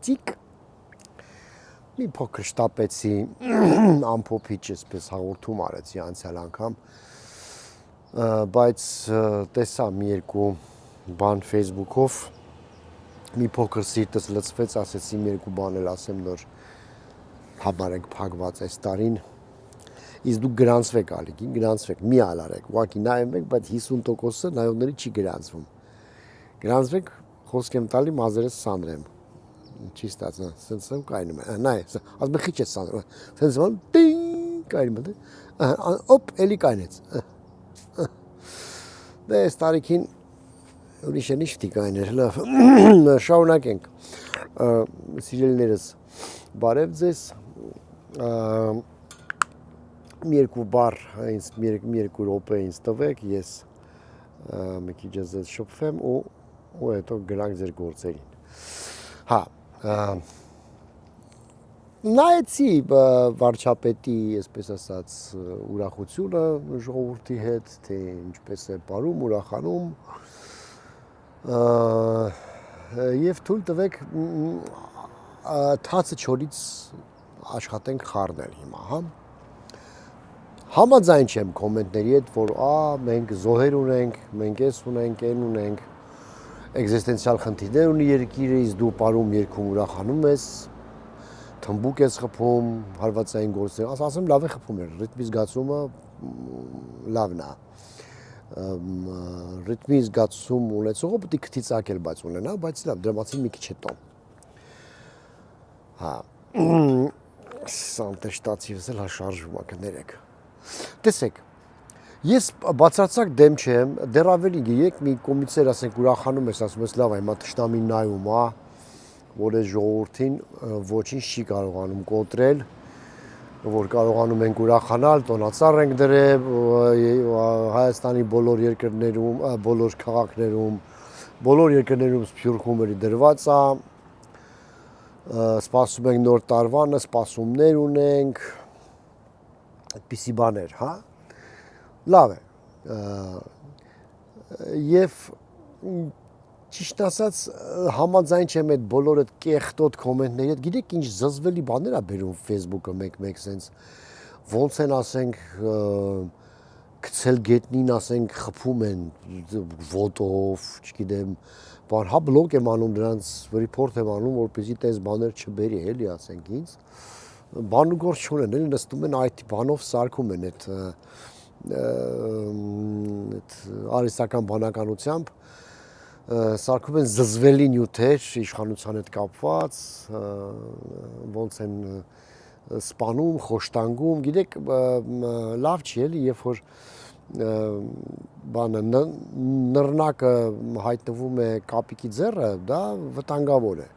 պրակտիկ մի փոքր շտապեցի ամփոփիչ այսպես հաղորդում արեցի անցյալ անգամ բայց տեսա մի երկու բան Facebook-ով մի փոքր սիրտս լցվեց ասեցի մի երկու բան էլ ասեմ նոր համարենք փակված այս տարին իսկ դուք գրանցվեք ալիքին գրանցվեք մի ալարեք ուղղակի նայում եք բայց 50%-ը նայողների չի գրանցվում գրանցվեք խոսք եմ տալի մազերս սանրեմ չի ստացա սենց եմ կայնում նայ ասում խիչ է սանրում սենց ո՞ն տին կայնում օպ էլի կայնեց դե այս տարիքին ուրիշ է նիշտի կայներ լավ շարունակենք սիրելիներս բարև ձեզ մի երկու բառ ինձ մի երկու րոպե ինձ տվեք ես մի քիչ ձեզ շփվեմ ու հետո գնանք ձեր գործերին հա նայեցի վարչապետի այսպես ասած ուրախությունը ժողովրդի հետ թե ինչպես է բարում ուրախանում եւ թույլ տվեք թացը չորից աշխատենք խառնել հիմա, հա։ Համաձայն չեմ կոմենտների հետ, որ մենք զոհեր ունենք, մենք էս ունենք, այն ունենք, էգզիստենցիալ խնդիրներ ունի երկիրը, իսկ դու պարում երգում ուրախանում ես, թմբուկ ես խփում, հարվածային գործեր, ասեմ լավ է խփում էր, ռիթմի զգացումը լավն է։ Ռիթմի զգացում ունեցողը պետք է քթիցակել բայց ունենա, բայց լավ, դրամացին մի քիչ հետո։ Հա։ Սանտեշտացիվս էլ հաշարժվում է կներեք։ Տեսեք, ես բացարձակ դեմ չեմ, դեռ ավելի գիտեք, մի կոմից էր ասենք ուրախանում ես, ասում ես լավ, հիմա թշնամին նայում է, որ այս ժողովրդին ոչինչ չի կարողանում կոտրել, որ կարողանում ենք ուրախանալ, տոնածառ ենք դրել Հայաստանի բոլոր երկրներում, բոլոր քաղաքներում, բոլոր երկրներում սփյուռքում էլի դրված է, սպասում ենք նոր տարվանը, սպասումներ ունենք, այդպիսի բաներ, հա։ Լավ է։ Եվ ճիշտ ասած համաձայն չեմ այդ բոլոր այդ կեղտոտ կոմենտների հետ, գիտեք ինչ զզվելի բաներ է բերում Facebook-ը մեկ սենց, ոնց են ասենք գցել գետնին ասենք խփում են ոտով, չգիտեմ, բան, հա բլոկ եմ անում դրանց, report եմ անում, որպեսզի տես բաներ չբերի, էլի ասենք ինձ, բան ու գործ չունեն, էլի նստում են այդ բանով սարքում են այդ արհեստական բանականությամբ սարքում են զզվելի նյութեր իշխանության հետ կապված, ոնց են սպանում, խոշտանգում, գիտեք, լավ չի էլի, երբ որ բանը նռնակը հայտնվում է կապիկի ձեռը, դա վտանգավոր է։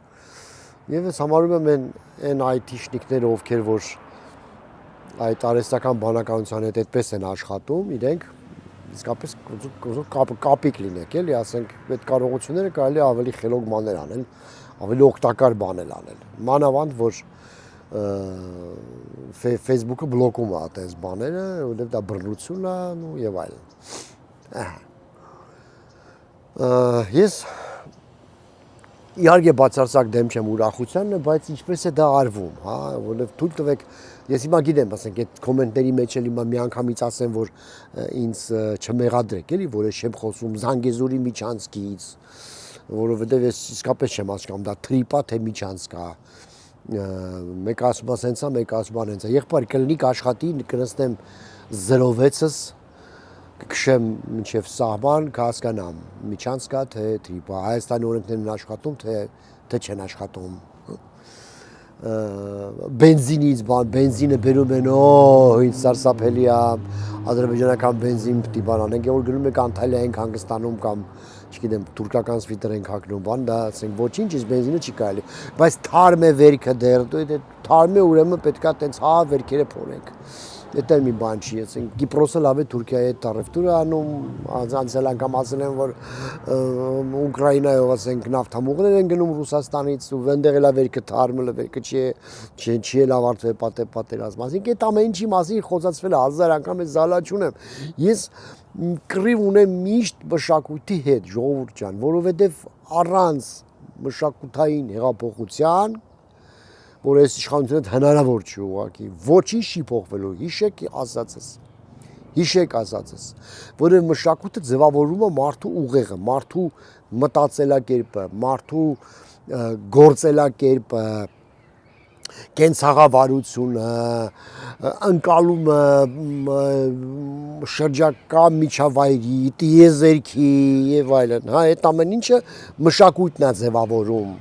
Եվ ես համարում եմ այն IT-շնիկները, ովքեր որ այդ արհեստական բանականության հետ այդպես են աշխատում, իրենք իսկապես կապիկ լինեք, էլի, ասենք, այդ կարողությունները կարելի է ավելի խելոք բաներ անել, ավելի օգտակար բաներ անել։ Մանավանդ, որ Facebook-ը բլոկում է այդպես բաները, որտեղ դա բռնություն է, ու եւ այլն։ Ես իհարկե բացարձակ դեմ չեմ ուրախությանն, բայց ինչպես է դա արվում, հա, որովհետև թույլ տվեք, ես հիմա գիտեմ, ասենք, այդ կոմենտների մեջ էլ հիմա միանգամից ասեմ, որ ինձ չմեղադրեք, էլի, որ ես չեմ խոսում Զանգեզուրի միջանցքից, որովհետև ես իսկապես չեմ հասկանում, դա թրիպ է, թե միջանցք է։ Մեկ ասում է սենց է, մեկ ասում է հենց է։ Եղբայր կլինիկ աշխատի, կնստեմ 0.6-ս, կքշեմ մինչև սահման, կհասկանամ, միջանցք է, թե թրիպ է, Հայաստանի օրենքներն են աշխատում, թե չեն աշխատում։ Բենզինից, բենզինը բերում են, ինչ սարսափելի է, ադրբեջանական բենզին պիտի բան անենք, որ գնում եք Անտալիա ենք հանգստանում կամ չգիտեմ, թուրքական սվիտեր ենք հագնում, բան, դա ասենք ոչինչ, իսկ բենզինը չի կարելի, բայց թարմ է վերքը դեռ, թարմ է ուրեմն պետքա տենց հա վերքերը փորենք։ Դա մի բան չի, ասենք Կիպրոսը լավ է Թուրքիայի հետ առևտուր է անում, անցյալ անգամ ասել են, որ Ուկրաինայով ասենք նավթամուղներ են գնում Ռուսաստանից ու այնտեղ էլ վերքը թարմը վերքը չի էլ ավարտվել պատերազմը։ Ասենք այդ ամեն ինչի մասին խոսացվել է 1000 անգամ ես զալաչ ունեմ։ Ես կռիվ ունեմ միշտ մշակույթի հետ, ժողովուրդ ջան, որովհետև առանց մշակութային հեղափոխության, որ այս իշխանությունը հնարավոր չի ուղղակի, ոչինչ չի փոխվելու, հիշեք ասածս, որը մշակույթը ձևավորում է մարդու ուղեղը, մարդու մտածելակերպը, մարդու գործելակերպը, կենցաղավարությունը, ընկալումը շրջակա միջավայրի, տիեզերքի եւ այլն, հա, այդ ամեն ինչը մշակույթն է ձևավորում։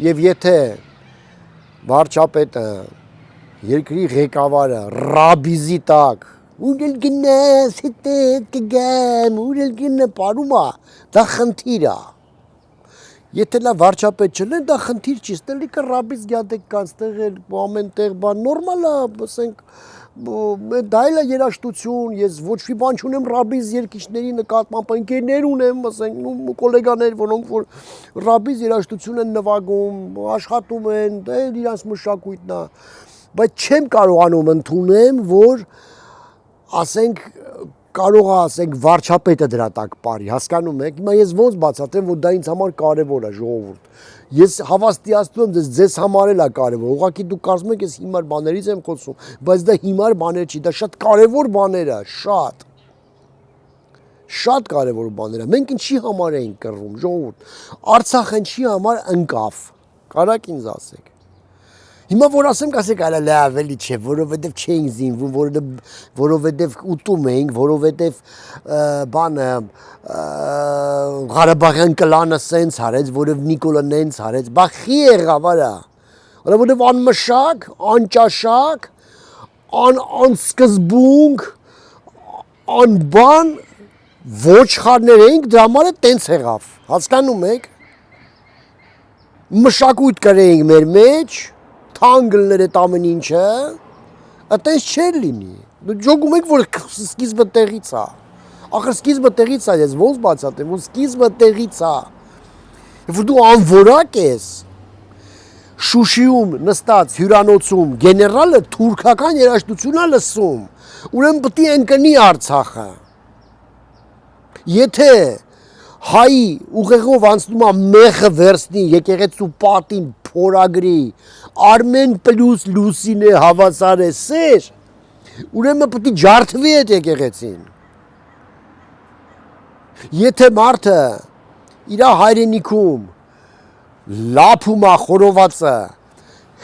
Եվ եթե վարչապետը, երկրի ղեկավարը ռաբիզի տակ, ուր գնաս, հետը կգամ, ուր գնա պարումա, դա խնդիր է։ Եթե նա վարչապետ չլեն, դա խնդիր չի, ստելի կը ռաբից գյատեք կան, ստեղել, ամեն տեղ բան, նորմալ է, ասենք, դա էլ է երաշտություն, ես ոչ մի բան չունեմ ռաբիզ երկիչների նկատմամբ, ընկերներ ունեմ, ասենք, կոլեգաներ, որոնք որ ռաբիզ երաշտություն են նվագում, աշխատում են, դա էլ իրանց մշակույթն է, բայց չեմ կարողանում ընդունեմ, որ ասենք կարող է ասենք վարչապետը դրա տակ πάρի, հասկանում եք, հիմա ես ոնց բացատրեմ, որ դա ինձ համար կարևոր է, ժողովուրդ։ Ես հավաստիացնում եմ ձեզ համար էլ է կարևոր, ուղղակի դուք կարծում եք ես հիմար բաներից եմ խոսում, բայց դա հիմար բաներ չի, դա շատ կարևոր բաներ է, շատ կարևոր բաներ է։ Մենք ինչի համար ենք կռվում, ժողովուրդ։ Արցախը ինչի համար ընկավ, կարաք ինձ ասեք։ Հիմա որ ասեմ, կասեք, այլ լավ էլի չէ, որովհետև չէին զինվում, որովհետև ուտում էինք, որովհետև բանը Ղարաբաղյան կլանը սենց արեց, որով Նիկոլան նենց արեց, բա խի եղավ արա, որովհետև անմշակ, անճաշակ, անսկզբունք, անբան ոչխարներ էինք, դրա համար է տենց եղավ, հասկանում եք, մշակույթ կրեինք մեր մեջ, թանգլներ այդ ամեն ինչը, այտենց չէր լինի, դու ջոգում եք, որ սկիզբը տեղից է, ախր սկիզբը տեղից է, ես ոնց բացատրեմ, որ սկիզբը տեղից է, որ դու անվորակ ես, Շուշիում նստած հյուրանոցում գեներալը թուրքական երաժշտություն է լսում, ուրեմն պետք է ընկնի Արցախը, եթե հայի ուղեղով անցնում է մեղը վերցնի, եկեղեցու պատին փորագրի, Արմեն պլյուս Լուսինե հավասար է սեր, ուրեմն պետք է ջարդվի այդ եկեղեցին։ Եթե մարդը իր հայրենիքում լափում է խորովածը,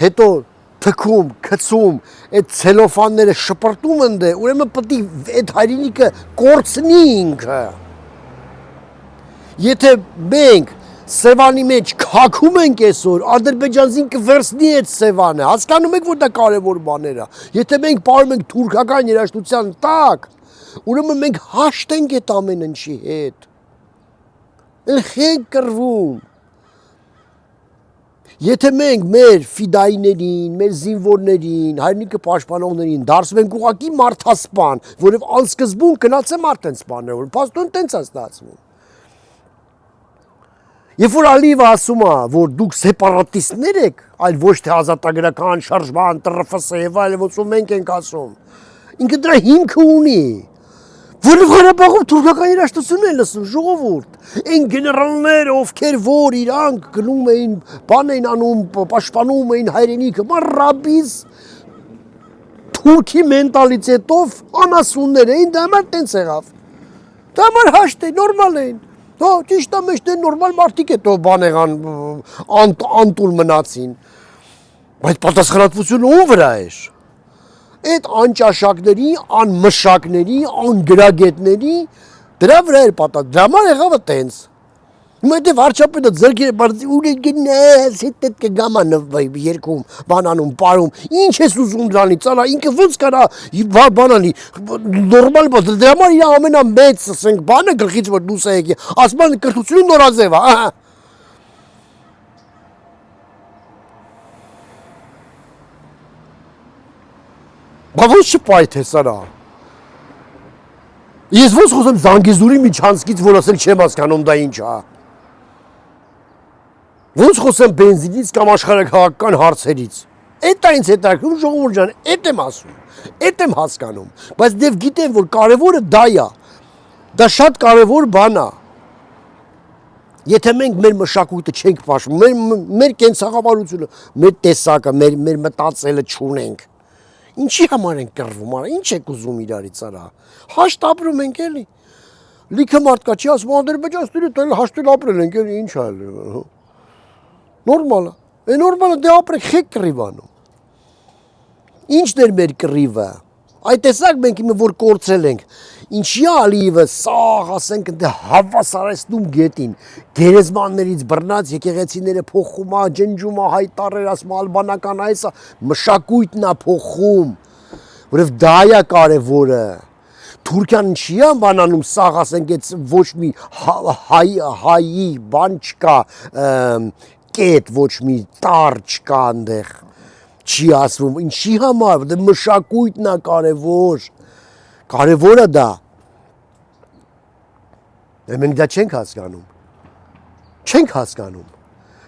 հետո թքում, քցում, այդ ցելոֆանները շպրտում են դե, ուրեմն պետք է այդ հայրենիքը կորցնի ինքը։ Եթե մենք Սևանի մեջ քաքում ենք այսօր, Ադրբեջանին կվերցնի այդ Սևանը, հասկանում եք, որ դա կարևոր բաներ է։ Եթե մենք պարում ենք թուրքական երաժշտության տակ, ուրեմն մենք հաշտ ենք այդ ամեն ինչի հետ։ Ենք կռվում։ Եթե մենք մեր ֆիդայիներին, մեր զինվորներին, հայրենիքը պաշտպանողներին դարձում ենք ուղղակի մարդասպան, որով անսկզբուն գնաց է մարդ են սպանել, որ փաստորեն տենց է ստացվում։ Երբ որ Ալիևը ասում է, որ դուք սեպարատիստներ եք, այլ ոչ թե ազատագրական շարժման, ՏՌՖՍ եւ այլն, ոնց որ մենք ենք ասում, ինքը դրա հիմքը ունի, որով Ղարաբաղում թուրքական երաժշտություն են լսում, ժողովուրդ, այն գեներալները, ովքեր որ իրանք գնում էին, բան էին անում, պաշտպանում էին հայրենիքը, մա ռաբիզ թուրքի մենտալիտետով անասուններ էին, դա համար տենց եղավ, դա համար հաշտ է, նորմալ էին։ Հա, ճիշտ է, մեջ դեր նորմալ մարդիկ հետո բան եղան, անտուլ մնացին, բայց պատասխանատվությունը ում վրա էր։ Այդ անճաշակների, անմշակների, անգրագետների դրա վրա էր պատասխան, դրա համար եղավ է տենց։ Հիմա եթե վարչապետը ձեռքերը բարձի ուր գնաս, հետ կգաման երկում, բանանում, պարում, ինչ ես ուզում դրանից, ալա ինքը ոնց կարա բանանի, նորմալ բան, դրա համար իր ամենամեծ, ասենք, բանը գլխից որ դուրս է եկի, ասում են կրթությունը նորաձև է, ահա։ Բա ոնց չպայթես արա։ Ես ոնց խոսեմ Զանգեզուրի միջանցքից, որ ասել չեմ հասկանում դա ինչ է։ Ոնց խոսեմ բենզինից կամ աշխարհաքաղաքական հարցերից։ Էդ է ինձ հետաքրքրում ժողովուրդ ջան, էդ եմ ասում, էդ եմ հասկանում, բայց դեռ գիտեմ, որ կարևորը դա է։ Դա շատ կարևոր բան է։ Եթե մենք մեր մշակույթը չենք պաշտպանում, մեր կենցաղավարությունը, մեր տեսակը, մեր մտածելը չունենք, ինչի համար ենք կռվում, արա, ինչ եք ուզում իրարից արա։ Հաշտ ապրում ենք էլի։ Լիքը մարդ կա, չի ասում Ադրբեջանցիները տել հաշտել ապրել ենք էլի, ինչ այլ։ Նորմալ է։ Է նորմալ է, դե ապրեք, խեք կռիվանում։ Ինչն էր մեր կռիվը։ Այդ տեսակ մենք իմը որ կորցրել ենք, ինչի Ալիևը սաղ ասենք դե հավասարեցնում գետին, գերեզմաններից բռնած եկեղեցիները փոխում է, ջնջում է, հայտարեր ասում ալբանական այսա, մշակույթն է փոխում, որովհետև դա է կարևորը։ Թուրքիան չի անվանանում սաղ ասենք այդ ոչ մի հայի բան չկա, կետ ոչ մի տար չկա այնտեղ։ Չի ասվում, ինչի համար, դե մշակույթն է կարևոր, կարևորը դա, մենք դա չենք հասկանում,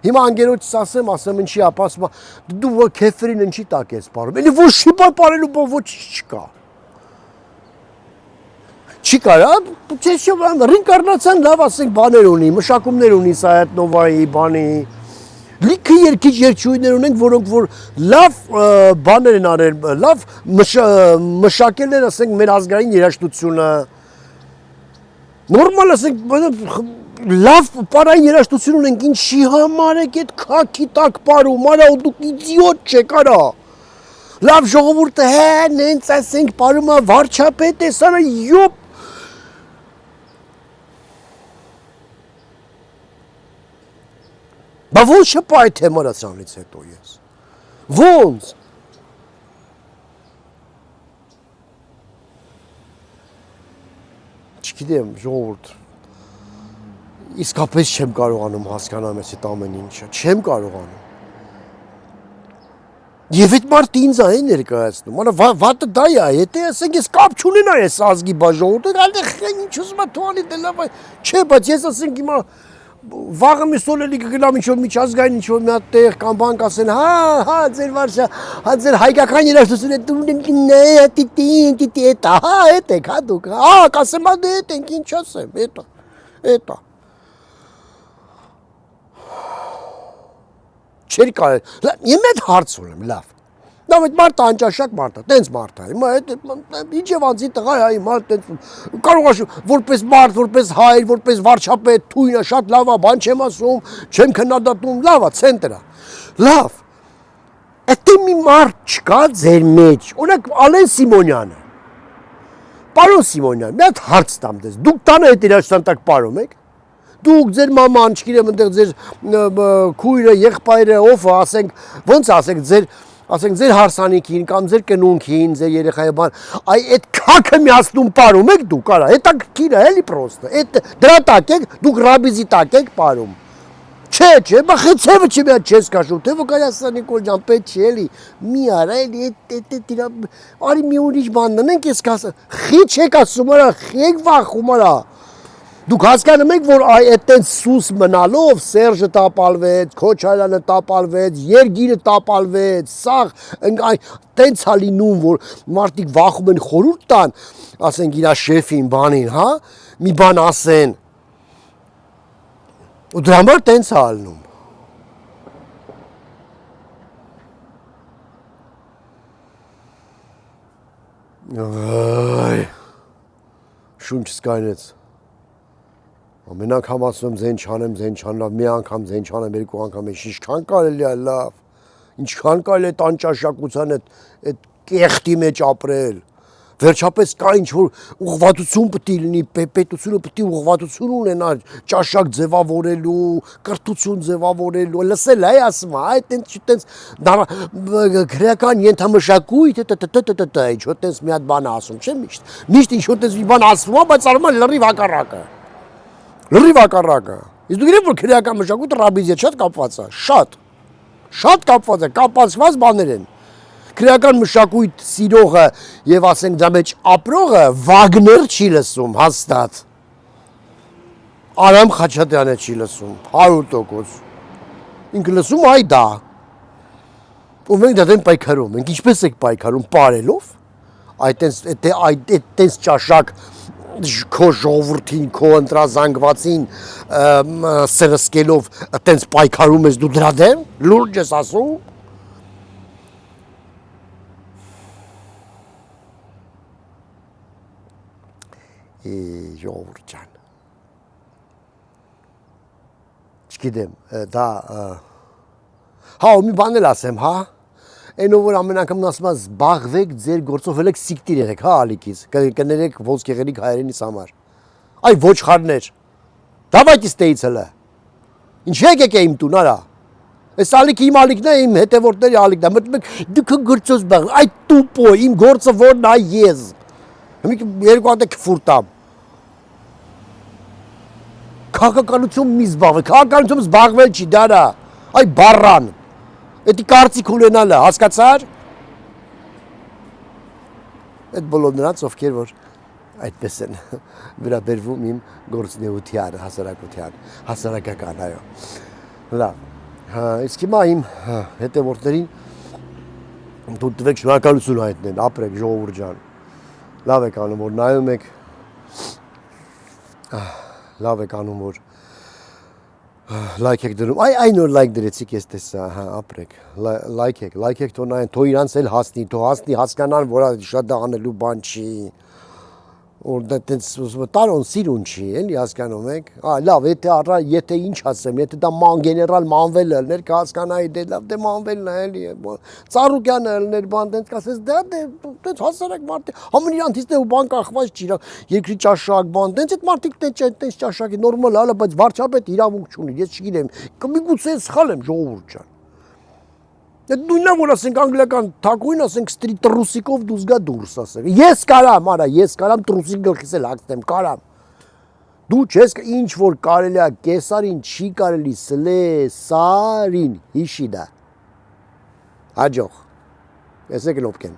հիմա անգերոջս ասեմ ինչի ապասում, դու քեֆերին ինչի տակ ես պարում, էլի ոչ չի պարելու ոչ չկա, չի կարա, ռինկարնացիան լավ ասենք բաներ ունի, մշակումներ ունի Սայաթ-Նովայի բանի, լիքը երկիչ երկչույներ ունենք, որոնք որ լավ բաներ են արել, լավ մշակել են, ասենք, մեր ազգային երաժշտությունը, նորմալ ասենք, լավ պարային երաժշտություն ունենք, ինչի համար եք այդ քաքի տակ պարում, արա, դուք իդիոտ չեք, արա, լավ ժողովուրդը նենց ասենք պարում է, վարչապետ ես, արա, յոպ, Բա ոնց չպա այդ թեմարացանից հետո ես, ոնց, չգիտեմ ժողովուրդ, իսկապես չեմ կարողանում հասկանամ ես այդ ամեն ինչը, չեմ կարողանում, և այդ մարդը ինձ է ներկայացնում, վատը դա է, եթե ասենք ես կապ չունենա ես ազգի բա ժողովուրդը, ինչ ուզում է թողանի դե լավ, չէ, բայց ես ասենք հիմա վաղը մի սոլելի կգնամ ինչ-որ միջազգային ինչ-որ մի հատ տեղ կամ բան կասեն, ձեր վարշա, ձեր հայկական երաժշտությունը էտ եք, դուք, կասեմ, դե էտ ենք, ինչ ասեմ, էտա, չեր կարել, եմ էտ հարց ունեմ, լավ, Լավ, այդ մարդը անճաշակ մարդ է, տենց մարդ է, հիմա իջևանցի տղա է, հիմա կարող է որպես մարդ, որպես հայր, որպես վարչապետ, թույն է, շատ լավ է, բան չեմ ասում, չեմ քննադատում, լավ է, ցենտր է, լավ, այդ մի մարդ չկա ձեր մեջ, օրինակ Ալեն Սիմոնյանը, պարոն Սիմոնյան, մի հատ հարց տամ դες, դուք տանը հետ երաժշտության տակ պարում եք, դուք ձեր մաման, չգիտեմ, այնտեղ ձեր քույրը, եղբայրը, ով ասենք, ոնց ասենք ձեր հարսանիքին կամ ձեր կնունքին, ձեր երեխայի բան, այդ քաքը միացնում պարում եք դուք, արա, հետա կիրը էլի պրոստը, դրա տակ եք, դուք ռաբիզի տակ եք պարում, չէ, բա խեցևը չի միատ չես կաշում, թե վկայ ասա Նիկոլ ջան, պետ չի էլի, մի արա էլի, արի մի ուրիշ բան դնենք ես կասա, խի չեք ասում արա, խի եք վախում արա, Դուք հասկանում եք, որ այդ տենց սուս մնալով Սերժը տապալվեց, Քոչարյանը տապալվեց, Երգիրը տապալվեց, սաղ տենց է լինում, որ մարդիկ վախում են խորհուրդ տան, ասենք իրա շեֆին, բանին, հա, մի բան ասեն, ու դրա համար տենց է ալնում։ Շունչս կայնեց։ Ամեն անգամ ասում եմ ձեն չանեմ, մի անգամ ձեն չանեմ, երկու անգամ ես ինչքան կարելի է լավ, ինչքան կարելի է տանճաշակության այդ կեղտի մեջ ապրել, վերջապես կա ինչ-որ ուղղվածություն պետք է լինի, պետությունը պետք է ուղղվածություն ունենա, ճաշակ ձևավորելու, կրթություն ձևավորելու, լսել է ասում, այտենց քրեական ենթամշակույթ, ինչ-որ տենց մի հատ բան ասում, չէ՞ միշտ ինչ-որ տենց մի բան ասում, բայց արում է լրիվ հակառակը։ Լրիվ հակառակը։ Իսկ դու գիտեք, որ քրեական մշակույթը ռաբիզի հետ շատ կապված է, շատ կապված է, կապացված բաներ են։ Քրեական մշակույթ սիրողը եւ ասենք դրա մեջ ապրողը Վագներ չի լսում, հաստատ։ Արամ Խաչատրյանը չի լսում, 100%։ Ինքը լսում այ դա։ Ու մենք դա դեն պայքարում ենք, ինչպես եք պայքարում, պարելով։ Այդ տենց ճաշակ քո ժողովրդին, քո ընտրազանգվածին սրսկելով այտենց պայքարում ես դու դրա դեմ, լուրջ ես ասում։ Ժողովուրդ ջան։ Չգիտեմ, դա հա, մի բան էլ ասեմ, հա։ Այնով որ ամեն անգամ ասում ես զբաղվեք ձեր գործով, ելեք սիկտիր եղեք, հա, ալիքից, կներեք ոսկեղենիկ հայերենիս համար։ Այ ոչխարներ։ Давайте ստեից հələ։ Ինչ եկեք է իմ տուն, արա։ Այս ալիքը իմ ալիքն է, իմ հետևորդների ալիքն է։ Մտնում եք դուք գործով զբաղ։ Այ տուպո, իմ գործը որն է ես։ Երկու հատ է քֆուրտամ։ Քաղաքականություն մի զբաղվեք, քաղաքականություն զբաղվել չի, դարա։ Այ բառան։ Էդի կարծիք ունենալը, հասկացար։ Այդ բոլոր նրանց, ովքեր որ այդպես են վերաբերվում իմ գործունեության, հասարակական, այո։ Լավ, իսկ հիմա իմ հետևորդներին դուք տվեք շնորհակալություն հայտնեն, ապրեք ժողովուրդ ջան։ Լավ եք անում, որ նայում եք, լավ եք անում, որ լայք եք դրում, այն որ լայք դրեցիք ես տեսա, հա, ապրեք, լայք եք, թող նայեն, թող իրանց էլ հասնի, հասկանան, որ շատ անելու բան չի, որ դա տենց տարոն սիրուն չի, էլի հասկանում եք, լավ, եթե ինչ ասեմ, եթե դա գեներալ մանվելը ելներ, կհասկանայի, դե լավ, դե մանվելն է, էլի, Ծառուկյանը ելներ, բան, տենց կասես, դա տենց հասարակ մարդի, համն իրանցից ու բան կախված չի, երկրի ճաշակ, բան, տենց այդ մարդիկ տենց ճաշակի նորմալ, հալա, բայց վարչապետ իրավունք չունի, ես չգիտեմ, միգուցե սխալ եմ, ժողովուրդ ջան։ Այդ նույնն է, որ ասենք անգլիական թակույն, ասենք ստրիտ տրուսիկով դուզ գա դուրս, ասենք։ Ես կարամ, արա, ես կարամ տրուսիկ գլխիս էլ հագնեմ, կարամ։ Դու չես ինչ որ կարելի է կեսարին չի կարելի սլեսարին հիշի դա։ Հաջող։ Եսեք լոպկեն։